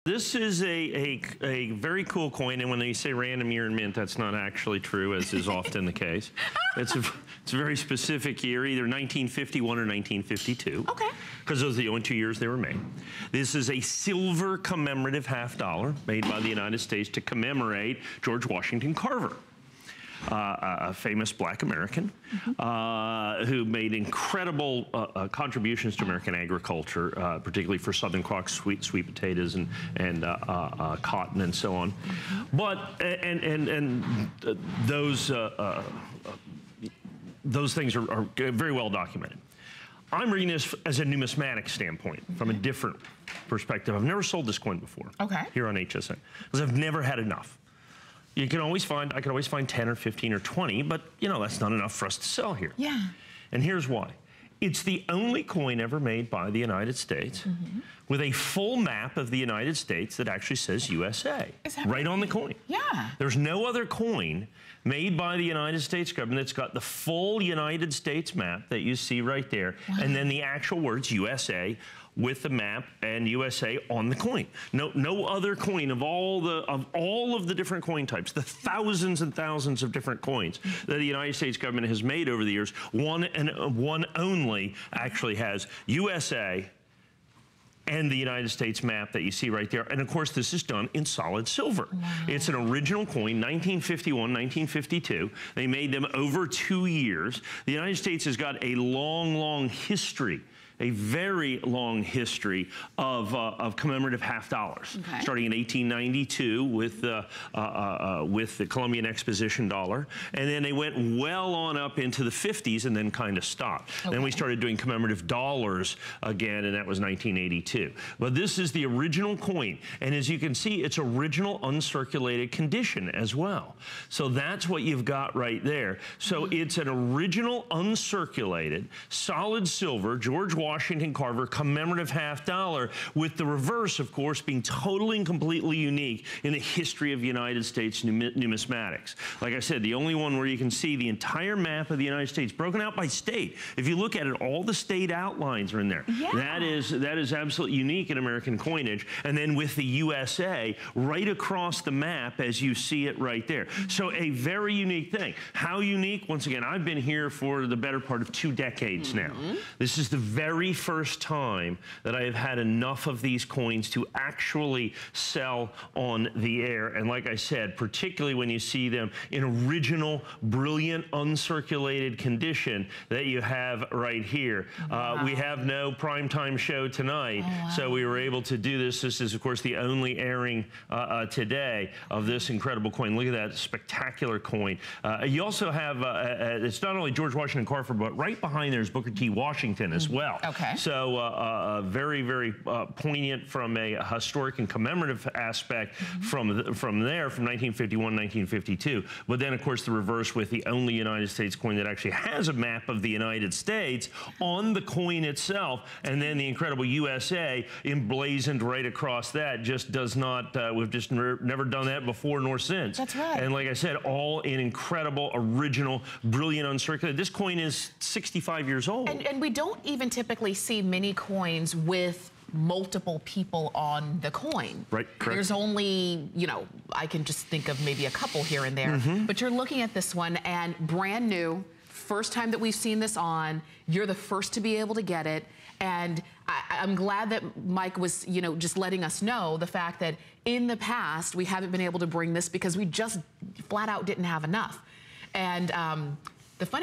This is a very cool coin, and when they say random year and mint, that's not actually true, as is often the case. It's a very specific year, either 1951 or 1952. Okay. Because those are the only 2 years they were made. This is a silver commemorative $half made by the United States to commemorate George Washington Carver. A famous black American who made incredible contributions to American agriculture, particularly for southern crops, sweet potatoes and cotton and so on. But those things are very well documented. I'm reading this as a numismatic standpoint, from a different perspective. I've never sold this coin before here on HSN, because I've never had enough. You can always find, I can always find 10 or 15 or 20, but you know, that's not enough for us to sell here. Yeah. And here's why. It's the only coin ever made by the United States with a full map of the United States that actually says USA right on the coin. Yeah. There's no other coin made by the United States government that's got the full United States map that you see right there, and then the actual words USA with the map and USA on the coin. No other coin of all of the different coin types, the thousands and thousands of different coins that the United States government has made over the years, one only actually has USA and the United States map that you see right there. And of course, this is done in solid silver. Wow. It's an original coin, 1951, 1952. They made them over 2 years. The United States has got a long history, a very long history of commemorative $half. Starting in 1892 with the Columbian Exposition dollar, and then they went well on up into the 50s and then kind of stopped. Then we started doing commemorative dollars again, and that was 1982. But this is the original coin, and as you can see, it's original uncirculated condition as well. So that's what you've got right there. So it's an original uncirculated solid silver George Washington Carver commemorative $half, with the reverse, of course, being totally and completely unique in the history of United States numismatics. Like I said, the only one where you can see the entire map of the United States broken out by state. If you look at it, all the state outlines are in there. Yeah. That is absolutely unique in American coinage. And then with the USA right across the map as you see it right there. So a very unique thing. How unique? Once again, I've been here for the better part of 2 decades now. This is the very first time that I have had enough of these coins to actually sell on the air. And like I said, particularly when you see them in original, brilliant, uncirculated condition that you have right here. We have no primetime show tonight, so we were able to do this. This is, of course, the only airing today of this incredible coin. Look at that spectacular coin. You also have, it's not only George Washington Carver, but right behind there is Booker T. Washington as well. So very poignant from a historic and commemorative aspect from there, from 1951, 1952. But then, of course, the reverse with the only United States coin that actually has a map of the United States on the coin itself, and then the incredible USA emblazoned right across that. Just does not, we've just never done that before nor since. That's right. And like I said, all in incredible, original, brilliant, uncirculated. This coin is 65 years old. And we don't even typically see many coins with multiple people on the coin. Right, correct. There's only, you know, I can just think of maybe a couple here and there. But you're looking at this one, and brand new, first time that we've seen this on. You're the first to be able to get it. And I'm glad that Mike was, you know, just letting us know the fact that in the past, we haven't been able to bring this because we just flat out didn't have enough. And the funny